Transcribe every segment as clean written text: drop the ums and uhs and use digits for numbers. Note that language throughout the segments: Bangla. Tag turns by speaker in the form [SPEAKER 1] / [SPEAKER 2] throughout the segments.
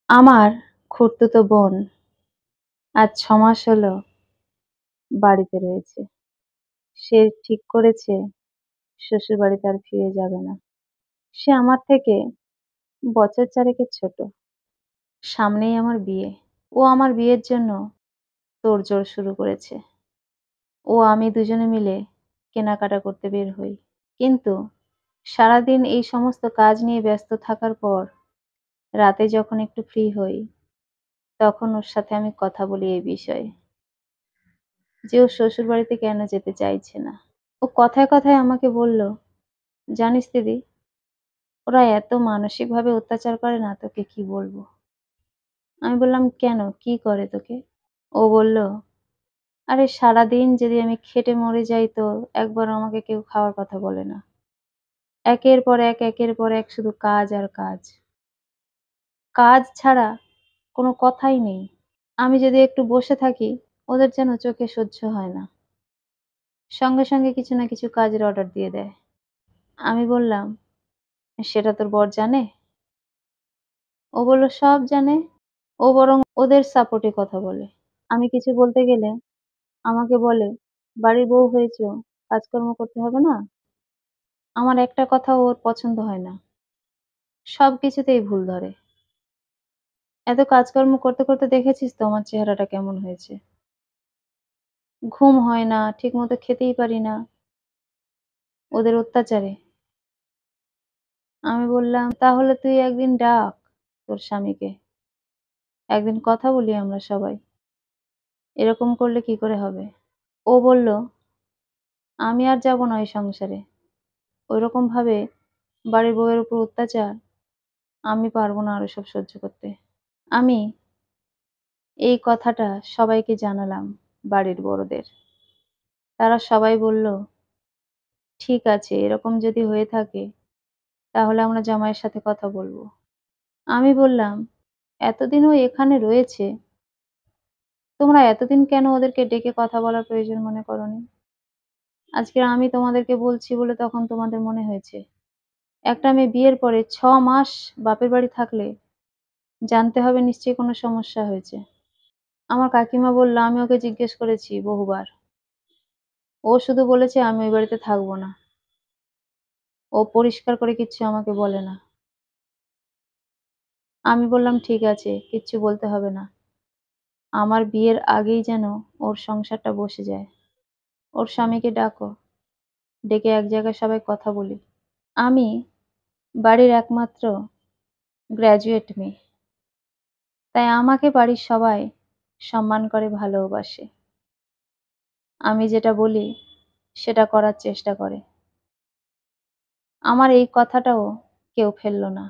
[SPEAKER 1] আমার খুড়তুতো বোন আজ ৬ মাস হলো বাড়িতে রয়েছে। সে ঠিক করেছে শ্বশুরবাড়িতে আর ফিরে যাবে না। সে আমার থেকে বছর ৪ এর ছোট। সামনেই আমার বিয়ে। ও আমার বিয়ের জন্য তোড়জোড় শুরু করেছে। ও আমি দুজনে মিলে কেনাকাটা করতে বের হই। কিন্তু সারাদিন এই সমস্ত কাজ নিয়ে ব্যস্ত থাকার পর রাতে যখন একটু ফ্রি হই, তখন ওর সাথে আমি কথা বলি এই বিষয়ে। যে ও শ্বশুরবাড়িতে কেন যেতে চাইছে না। ও কথায়, কথায় আমাকে বলল, "জানিস দিদি, ওরা এত মানসিকভাবে অত্যাচার করে না তোকে কি বলবো?" আমি বললাম, "কেন? কি করে তোকে?" ও বলল, "আরে সারাদিন যদি আমি খেটে মরে যাই তো একবারও আমাকে কেউ খাওয়ার কথা বলে না। একের পর এক, একের পর এক শুধু কাজ আর কাজ। কাজ ছাড়া কোনো কথাই নেই। আমি যদি একটু বসে থাকি, ওদের যেন চোখে সহ্য হয় না। সঙ্গে, সঙ্গে কিছু না কিছু কাজের অর্ডার দিয়ে দেয়।" আমি বললাম, "সেটা তোর বর জানে?" ও বলল, "সব জানে। ও বরং ওদের সাপোর্টে কথা বলে। আমি কিছু বলতে গেলে আমাকে বলে, 'বাড়ির বউ হয়েছো, কাজকর্ম করতে হবে না?' আমার একটা কথাও ওর পছন্দ হয় না। সবকিছুতেই ভুল ধরে। এত কাজকর্ম করতে, করতে দেখেছিস তো আমার চেহারাটা কেমন হয়েছে। ঘুম হয় না, ঠিকমতো খেতেই পারি না, ওদের অত্যাচারে।" আমি বললাম, "তাহলে তুই একদিন ডাক তোর স্বামীকে। একদিন কথা বলি আমরা সবাই। এরকম করলে কি করে হবে?" ও বলল, "আমি আর যাব না ওই সংসারে। ওইরকম ভাবে বাড়ির বউয়ের উপর অত্যাচার আমি পারব না আর ওসব সহ্য করতে।" আমি এই কথাটা সবাইকে জানালাম, বাড়ির বড়দের। তারা সবাই বলল, "ঠিক আছে, এরকম যদি হয়ে থাকে তাহলে আমরা জামাইয়ের সাথে কথা বলব।" আমি বললাম, "এতদিন ও এখানে রয়েছে, তোমরা এতদিন কেন ওদেরকে ডেকে কথা বলার প্রয়োজন মনে করোনি? আজকে আমি তোমাদেরকে বলছি বলে তখন তোমাদের মনে হয়েছে। একটা মেয়ে বিয়ের পরে ৬ মাস বাপের বাড়ি থাকলে জানতে হবে নিশ্চয়ই কোনো সমস্যা হয়েছে।" আমার কাকিমা বলল, "আমি ওকে জিজ্ঞেস করেছি বহুবার। ও শুধু বলেছে আমি ওই বাড়িতে থাকবো না। ও পরিষ্কার করে কিচ্ছু আমাকে বলে না।" আমি বললাম, "ঠিক আছে, কিচ্ছু বলতে হবে না। আমার বিয়ের আগেই যেন ওর সংসারটা বসে যায়। ওর স্বামীকে ডাকো, ডেকে এক জায়গায় সবাই কথা বলি। আমি বাড়ির একমাত্র গ্র্যাজুয়েট মেয়ে। তাই আমাকে বাড়ির সবাই সম্মান করে, ভালোবাসে। আমি যেটা বলি সেটা করার চেষ্টা করে।" আমার এই কথাটাও কেউ ফেলল না।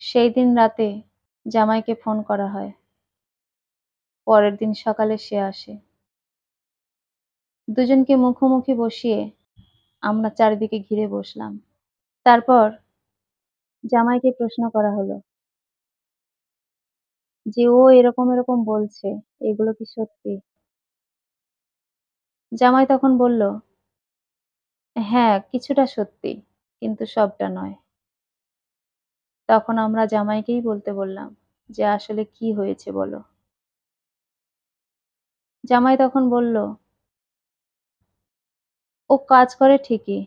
[SPEAKER 1] সেই দিন রাতে জামাইকে ফোন করা হয়। পরের দিন সকালে সে আসে। দুজনকে মুখোমুখি বসিয়ে আমরা চারিদিকে ঘিরে বসলাম। তারপর জামাইকে প্রশ্ন করা হলো যে, "ও এরকম, এরকম বলছে, এগুলো কি সত্যি?" জামাই তখন বলল, "হ্যাঁ, কিছুটা সত্যি, কিন্তু সবটা নয়।" তখন আমরা জামাইকেই বলতে বললাম যে, "আসলে কি হয়েছে বলো?" জামাই তখন বলল, "ও কাজ করে ঠিকই,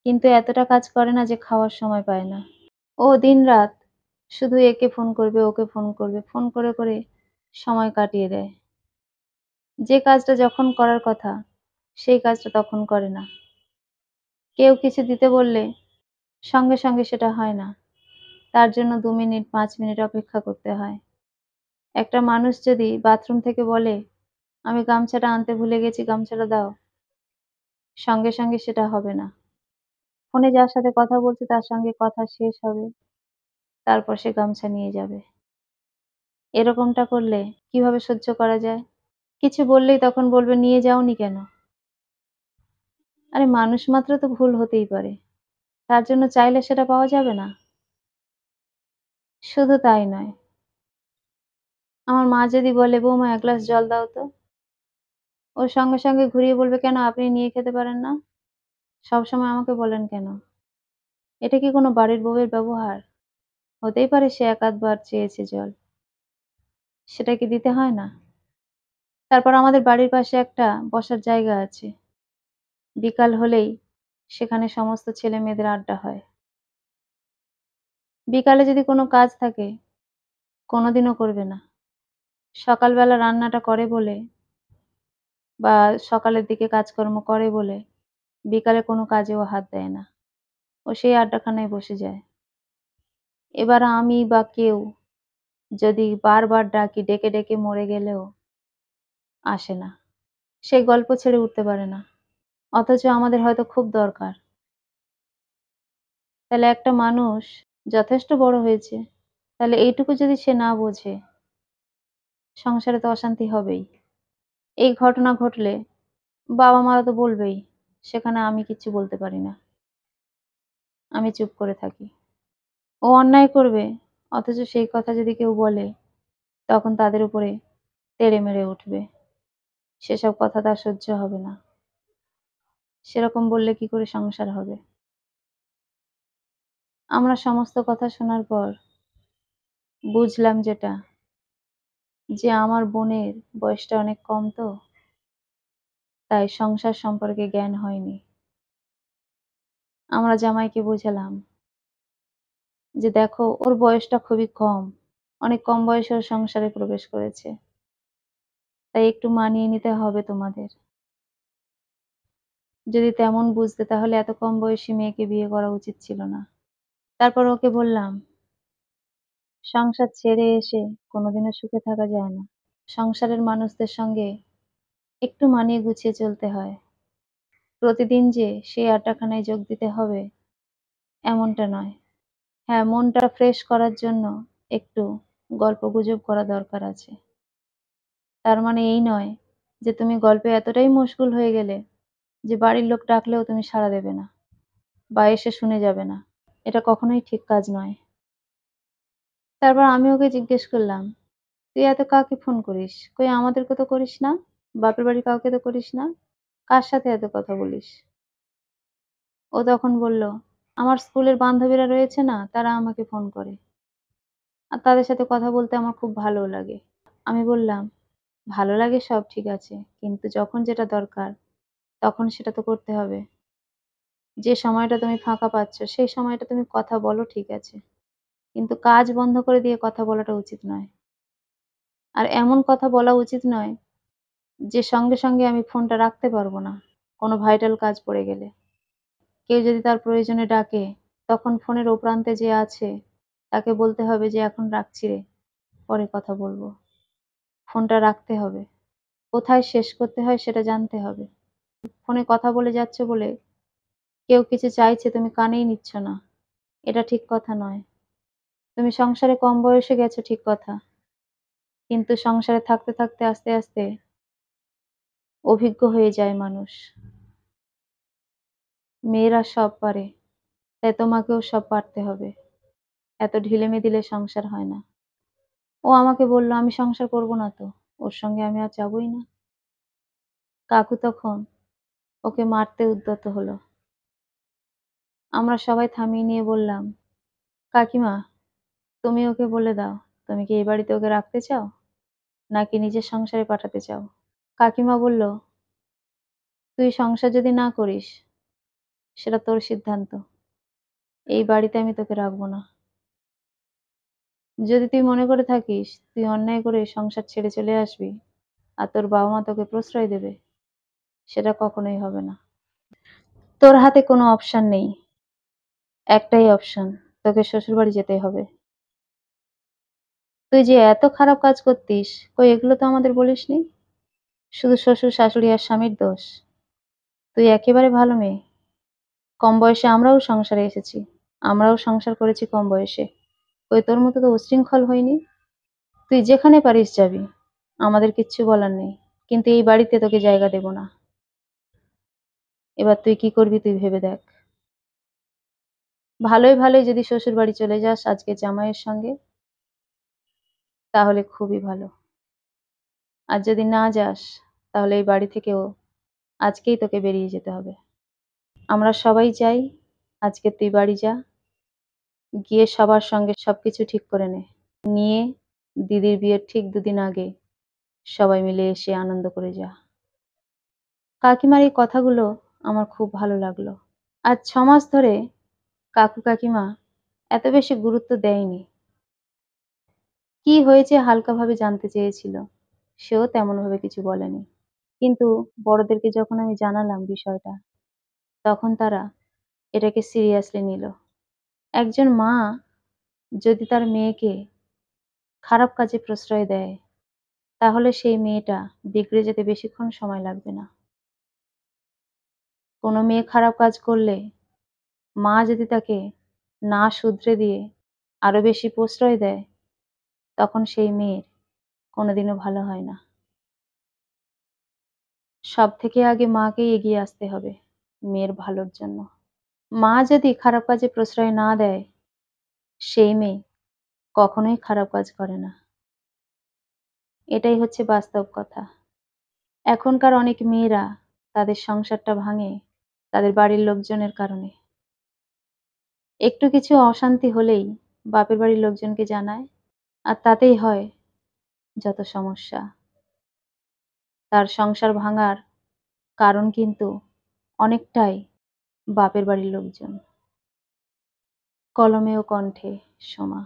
[SPEAKER 1] কিন্তু এতটা কাজ করে না যে খাওয়ার সময় পায় না। ও দিনরাত শুধু একে ফোন করবে, ওকে ফোন করবে। ফোন করে, করে সময় কাটিয়ে দেয়। যে কাজটা যখন করার কথা, সেই কাজটা তখন করে না। কেউ কিছু দিতে বললে সঙ্গে, সঙ্গে সেটা হয় না। তার জন্য ২ মিনিট, ৫ মিনিট অপেক্ষা করতে হয়। একটা মানুষ যদি বাথরুম থেকে বলে, "আমি গামছাটা আনতে ভুলে গেছি, গামছাটা দাও।" সঙ্গে, সঙ্গে সেটা হবে না। ফোনে যার সাথে কথা বলছে তার সঙ্গে কথা শেষ হবে, তারপর সে গামছা নিয়ে যাবে। এরকমটা করলে কিভাবে সহ্য করা যায়? কিছু বললেই তখন বলবে, "নিয়ে যাওনি কেন?" আরে মানুষ মাত্র তো ভুল হতেই পারে। তার জন্য চাইলে সেটা পাওয়া যাবে না? শুধু তাই নয়, আমার মা যদি বলে, "বৌমা ১ গ্লাস জল দাও তো।" ও সঙ্গে, সঙ্গে ঘুরিয়ে বলবে, "কেন আপনি নিয়ে খেতে পারেন না? সবসময় আমাকে বলেন কেন?" এটা কি কোনো বাড়ির বউয়ের ব্যবহার? হতেই পারে সে এক আধবার চেয়েছে জল, সেটা কি দিতে হয় না? তারপর আমাদের বাড়ির পাশে একটা বসার জায়গা আছে। বিকাল হলেই সেখানে সমস্ত ছেলেমেয়েদের আড্ডা হয়। বিকালে যদি কোনো কাজ থাকে, কোনোদিনও করবে না। সকালবেলা রান্নাটা করে বলে বা সকালের দিকে কাজকর্ম করে বলে বিকালে কোনো কাজে ও হাত দেয় না। ও সেই আড্ডাখানায় বসে যায়। এবার আমি বা কেউ যদি বারবার ডাকি, ডেকে, ডেকে মরে গেলেও আসে না। সেই গল্প ছেড়ে উঠতে পারে না। অথচ আমাদের হয়তো খুব দরকার। তাহলে একটা মানুষ যথেষ্ট বড় হয়েছে। তাহলে এইটুকু যদি সে না বোঝে, সংসারে তো অশান্তি হবেই। এই ঘটনা ঘটলে বাবা-মারা তো বলবেই। সেখানে আমি কিচ্ছু বলতে পারি না। আমি চুপ করে থাকি। ও অন্যায় করবে, অথচ সেই কথা যদি কেউ বলে, তখন তাদের উপরে তেড়ে মেরে উঠবে। সেসব কথা তার সহ্য হবে না। সেরকম বললে কি করে সংসার হবে? আমরা সমস্ত কথা শোনার পর বুঝলাম যেটা, যে আমার বোনের বয়সটা অনেক কম তো, তাই সংসার সম্পর্কে জ্ঞান হয়নি। আমরা জামাইকে বোঝালাম যে, "দেখো ওর বয়সটা খুবই কম। অনেক কম বয়সে ও সংসারে প্রবেশ করেছে। তাই একটু মানিয়ে নিতে হবে তোমাদের। যদি তেমন বুঝতে তাহলে এত কম বয়সী মেয়েকে বিয়ে করা উচিত ছিল না।" তারপর ওকে বললাম, "সংসার ছেড়ে এসে কোনোদিনও সুখে থাকা যায় না। সংসারের মানুষদের সঙ্গে একটু মানিয়ে গুছিয়ে চলতে হয়। প্রতিদিন যে সেই আড্ডাখানায় যোগ দিতে হবে এমনটা নয়। হ্যাঁ, মনটা ফ্রেশ করার জন্য একটু গল্পগুজব করা দরকার আছে। তার মানে এই নয় যে তুমি গল্পে এতটাই মশগুল হয়ে গেলে যে বাড়ির লোক ডাকলেও তুমি সাড়া দেবে না বা এসে শুনে যাবে না। এটা কখনোই ঠিক কাজ নয়।" তারপর আমি ওকে জিজ্ঞেস করলাম, "তুই এত কাকে ফোন করিস? কই আমাদেরকে তো করিস না? বাপের বাড়ির কাউকে তো করিস না? কার সাথে এত কথা বলিস?" ও তখন বলল, "আমার স্কুলের বান্ধবীরা রয়েছে না, তারা আমাকে ফোন করে। আর তাদের সাথে কথা বলতে আমার খুব ভালোও লাগে।" আমি বললাম, "ভালো লাগে সব ঠিক আছে, কিন্তু যখন যেটা দরকার তখন সেটা তো করতে হবে। যে সময়টা তুমি ফাঁকা পাচ্ছ সেই সময়টা তুমি কথা বলো ঠিক আছে। কিন্তু কাজ বন্ধ করে দিয়ে কথা বলাটা উচিত নয়। আর এমন কথা বলা উচিত নয় যে সঙ্গে, সঙ্গে আমি ফোনটা রাখতে পারবো না, কোনো ভাইটাল কাজ পড়ে গেলে। কেউ যদি তার প্রয়োজনে ডাকে, তখন ফোনের ও প্রান্তে যে আছে তাকে বলতে হবে যে, 'এখন রাখছি রে, পরে কথা বলবো।' ফোনটা রাখতে হবে। কোথায় শেষ করতে হয় সেটা জানতে হবে। ফোনে কথা বলে যাচ্ছ বলে কেউ কিছু চাইছে তুমি কানেই নিচ্ছ না। এটা ঠিক কথা নয়। তুমি সংসারে কম বয়সে গেছো ঠিক কথা। কিন্তু সংসারে থাকতে, থাকতে আস্তে, আস্তে অভিজ্ঞ হয়ে যায় মানুষ। মেয়েরা সব পারে, তাই তোমাকেও সব পারতে হবে। এত ঢিলেমিঢিলে সংসার হয় না।" ও আমাকে বলল, "আমি সংসার করব না তো। ওর সঙ্গে আমি আর যাবোই না।" কাকু তখন ওকে মারতে উদ্যত হলো। আমরা সবাই থামিয়ে নিয়ে বললাম, "কাকিমা, তুমি ওকে বলে দাও, তুমি কি এই বাড়িতে ওকে রাখতে চাও? নাকি নিজের সংসারে পাঠাতে চাও?" কাকিমা বলল, "তুই সংসার যদি না করিস, সেটা তোর সিদ্ধান্ত। এই বাড়িতে আমি তোকে রাখবো না। যদি তুই মনে করে থাকিস তুই অন্যায় করে সংসার ছেড়ে চলে আসবি আর তোর বাবা-মা তোকে প্রশ্রয় দেবে, সেটা কখনোই হবে না। তোর হাতে কোনো অপশন নেই। একটাই অপশন, তোকে শ্বশুরবাড়ি যেতেই হবে। তুই যে এত খারাপ কাজ করতিস, কই এগুলো তো আমাদের বলিসনি। শুধু শ্বশুর, শাশুড়ি আর স্বামীর দোষ। তুই একেবারে ভালো মেয়ে। কম বয়সে আমরাও সংসারে এসেছি। আমরাও সংসার করেছি কম বয়সে। কই তোর মতো তো উচ্ছৃঙ্খল হইনি। তুই যেখানে পারিস যাবি। আমাদের কিচ্ছু বলার নেই। কিন্তু এই বাড়িতে তোকে জায়গা দেব না। এবার তুই কি করবি তুই ভেবে দেখ। ভালোই ভালোই যদি শ্বশুরবাড়ি চলে যাস আজকে জামাইয়ের সঙ্গে, তাহলে খুবই ভালো। আর যদি না যাস, তাহলে এই বাড়ি থেকেও আজকেই তোকে বেরিয়ে যেতে হবে। আমরা সবাই চাই আজকে তুই বাড়ি যা। গিয়ে সবার সঙ্গে সবকিছু ঠিক করে নে। নিয়ে দিদির বিয়ের ঠিক ২ দিন আগে সবাই মিলে এসে আনন্দ করে যা। কাকিমার এই কথাগুলো আমার খুব ভালো লাগলো। আজ ৬ মাস ধরে কাকু-কাকিমা এত বেশি গুরুত্ব দেয়নি। কি হয়েছে হালকাভাবে জানতে চেয়েছিল। সেও তেমনভাবে কিছু বলেনি। কিন্তু বড়দেরকে যখন আমি জানালাম বিষয়টা, তখন তারা এটাকে সিরিয়াসলি নিল। একজন মা যদি তার মেয়েকে খারাপ কাজে প্রশ্রয় দেয়, তাহলে সেই মেয়েটা বিগড়ে যেতে বেশিক্ষণ সময় লাগবে না। কোনো মেয়ে খারাপ কাজ করলে মা যদি তাকে না শুধরে দিয়ে আরো বেশি প্রশ্রয় দেয়, তখন সেই মেয়ের কোনোদিনও ভালো হয় না। সবথেকে আগে মাকেই এগিয়ে আসতে হবে মেয়ের ভালোর জন্য। মা যদি খারাপ কাজে প্রশ্রয় না দেয়, সেই মেয়ে কখনোই খারাপ কাজ করে না। এটাই হচ্ছে বাস্তব কথা। এখনকার অনেক মেয়েরা তাদের সংসারটা ভাঙে তাদের বাড়ির লোকজনের কারণে। একটু কিছু অশান্তি হলেই বাপের বাড়ির লোকজনকে জানায়, আর তাতেই হয় যত সমস্যা। তার সংসার ভাঙার কারণ কিন্তু অনেকটাই বাপের বাড়ির লোকজন। কলমে ও কণ্ঠে সোমা।